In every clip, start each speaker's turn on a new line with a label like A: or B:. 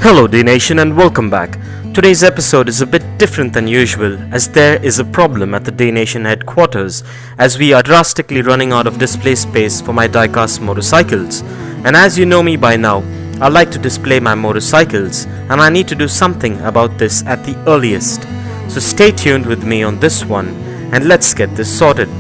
A: Hello Dnation and welcome back. Today's episode is a bit different than usual as there is a problem at the Dnation headquarters as we are drastically running out of display space for my diecast motorcycles. And as you know me by now, I like to display my motorcycles and I need to do something about this at the earliest. So stay tuned with me on this one and let's get this sorted.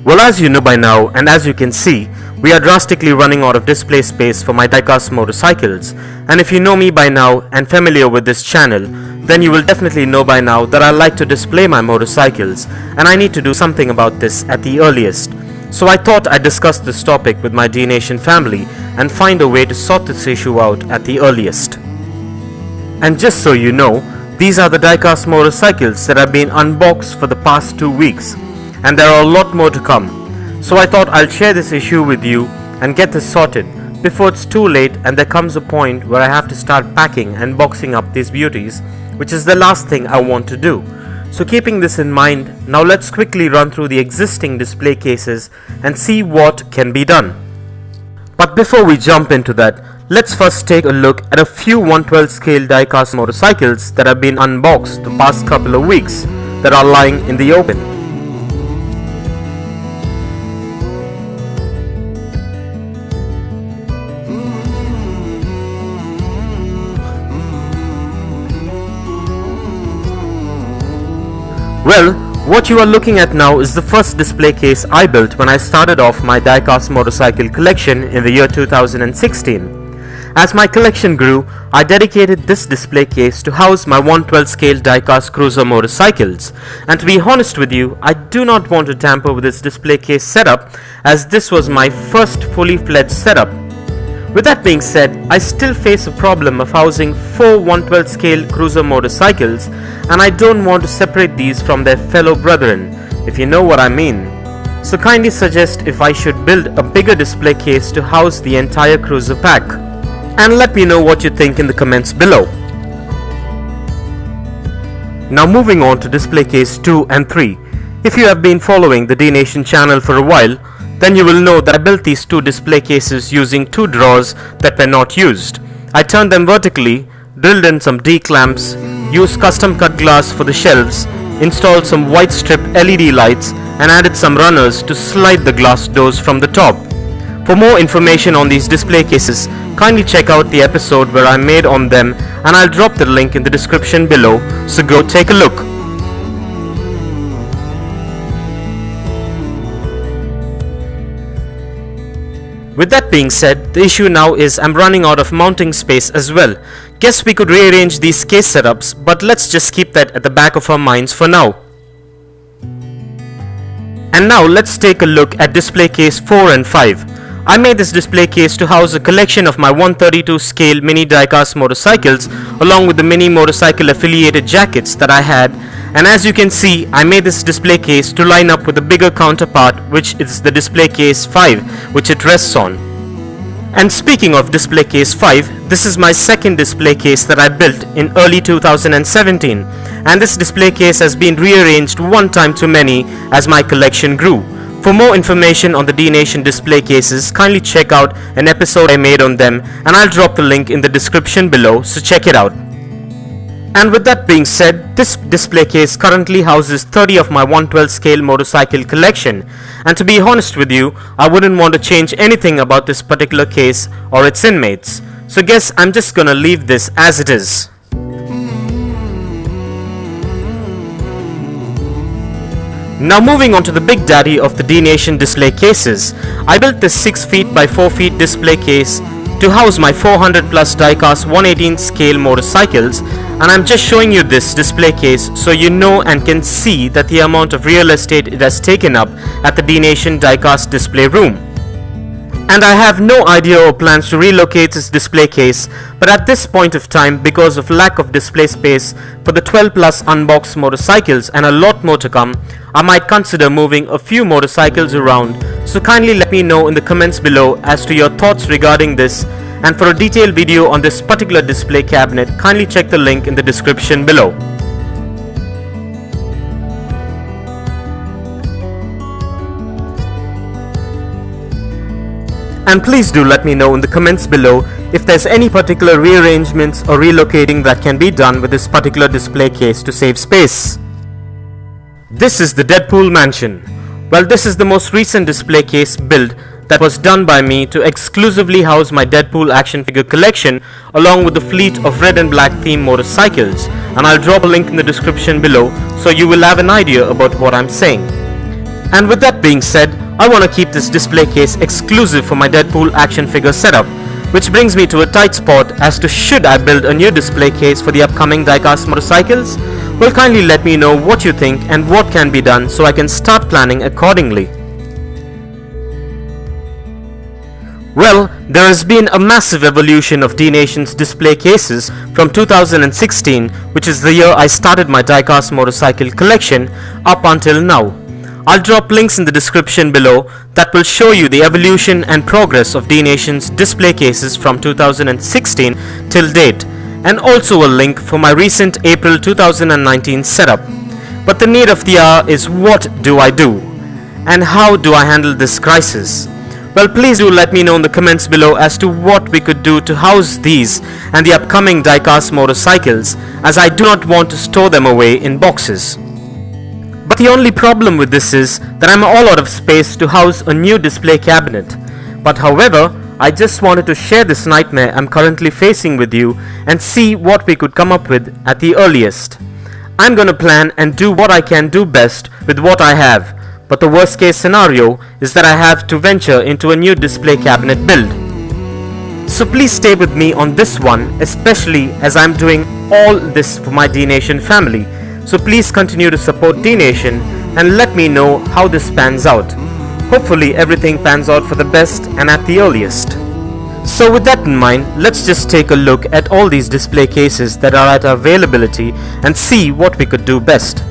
A: Well, as you know by now, and as you can see, we are drastically running out of display space for my diecast motorcycles. And if you know me by now and familiar with this channel, then you will definitely know by now that I like to display my motorcycles and I need to do something about this at the earliest. So I thought I'd discuss this topic with my Dnation family and find a way to sort this issue out at the earliest. And just so you know, these are the diecast motorcycles that have been unboxed for the past 2 weeks. And there are a lot more to come. So I thought I'll share this issue with you and get this sorted before it's too late and there comes a point where I have to start packing and boxing up these beauties, which is the last thing I want to do. So keeping this in mind, now let's quickly run through the existing display cases and see what can be done. But before we jump into that, let's first take a look at a few 1/12 scale diecast motorcycles that have been unboxed the past couple of weeks that are lying in the open. Well, what you are looking at now is the first display case I built when I started off my diecast motorcycle collection in the year 2016. As my collection grew, I dedicated this display case to house my 1/12 scale diecast cruiser motorcycles. And to be honest with you, I do not want to tamper with this display case setup as this was my first fully fledged setup. With that being said, I still face a problem of housing 4 1/12 scale cruiser motorcycles and I don't want to separate these from their fellow brethren, if you know what I mean. So kindly suggest if I should build a bigger display case to house the entire cruiser pack. And let me know what you think in the comments below. Now moving on to display case 2 and 3. If you have been following the Dnation channel for a while, then you will know that I built these 2 display cases using 2 drawers that were not used. I turned them vertically, drilled in some D-clamps, used custom cut glass for the shelves, installed some white strip LED lights and added some runners to slide the glass doors from the top. For more information on these display cases, kindly check out the episode where I made on them and I'll drop the link in the description below, so go take a look. With that being said, the issue now is I'm running out of mounting space as well. Guess we could rearrange these case setups, but let's just keep that at the back of our minds for now. And now let's take a look at display case 4 and 5. I made this display case to house a collection of my 132 scale mini diecast motorcycles along with the mini motorcycle affiliated jackets that I had. And as you can see, I made this display case to line up with the bigger counterpart, which is the display case 5, which it rests on. And speaking of display case 5, this is my second display case that I built in early 2017. And this display case has been rearranged one time too many as my collection grew. For more information on the Dnation display cases, kindly check out an episode I made on them and I'll drop the link in the description below, so check it out. And with that being said, this display case currently houses 30 of my 1/12 scale motorcycle collection. And to be honest with you, I wouldn't want to change anything about this particular case or its inmates. So guess I'm just gonna leave this as it is. Now moving on to the big daddy of the Dnation display cases. I built this 6 feet by 4 feet display case to house my 400 plus diecast 1/18 scale motorcycles, and I'm just showing you this display case so you know and can see that the amount of real estate it has taken up at the Dnation diecast display room. And I have no idea or plans to relocate this display case, but at this point of time, because of lack of display space for the 12 plus unboxed motorcycles and a lot more to come, I might consider moving a few motorcycles around. So kindly let me know in the comments below as to your thoughts regarding this, and for a detailed video on this particular display cabinet, kindly check the link in the description below. And please do let me know in the comments below if there's any particular rearrangements or relocating that can be done with this particular display case to save space. This is the Deadpool Mansion. Well, this is the most recent display case build that was done by me to exclusively house my Deadpool action figure collection along with the fleet of red and black theme motorcycles, and I'll drop a link in the description below so you will have an idea about what I'm saying. And with that being said, I want to keep this display case exclusive for my Deadpool action figure setup, which brings me to a tight spot as to should I build a new display case for the upcoming diecast motorcycles? Well, kindly let me know what you think and what can be done so I can start planning accordingly. Well, there has been a massive evolution of Dnation's display cases from 2016, which is the year I started my diecast motorcycle collection, up until now. I'll drop links in the description below that will show you the evolution and progress of Dnation's display cases from 2016 till date, and also a link for my recent April 2019 setup. But the need of the hour is, what do I do? And how do I handle this crisis? Well, please do let me know in the comments below as to what we could do to house these and the upcoming diecast motorcycles, as I do not want to store them away in boxes. But the only problem with this is that I'm all out of space to house a new display cabinet. But however, I just wanted to share this nightmare I'm currently facing with you and see what we could come up with at the earliest. I'm gonna plan and do what I can do best with what I have, but the worst case scenario is that I have to venture into a new display cabinet build. So please stay with me on this one, especially as I'm doing all this for my Dnation family. So please continue to support Dnation and let me know how this pans out. Hopefully everything pans out for the best and at the earliest. So with that in mind, let's just take a look at all these display cases that are at our availability and see what we could do best.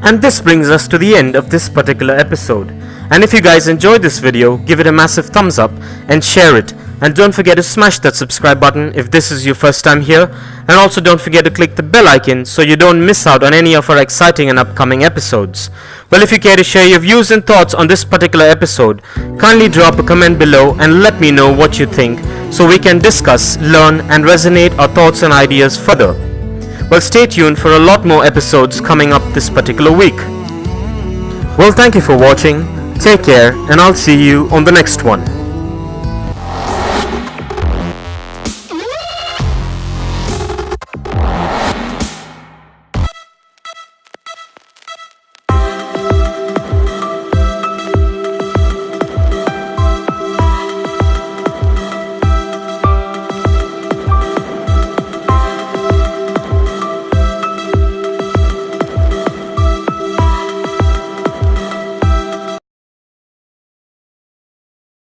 A: And this brings us to the end of this particular episode. And if you guys enjoyed this video, give it a massive thumbs up and share it. And don't forget to smash that subscribe button if this is your first time here. And also don't forget to click the bell icon so you don't miss out on any of our exciting and upcoming episodes. Well, if you care to share your views and thoughts on this particular episode, kindly drop a comment below and let me know what you think so we can discuss, learn and resonate our thoughts and ideas further. Well, stay tuned for a lot more episodes coming up this particular week. Well, thank you for watching, take care, and I'll see you on the next one.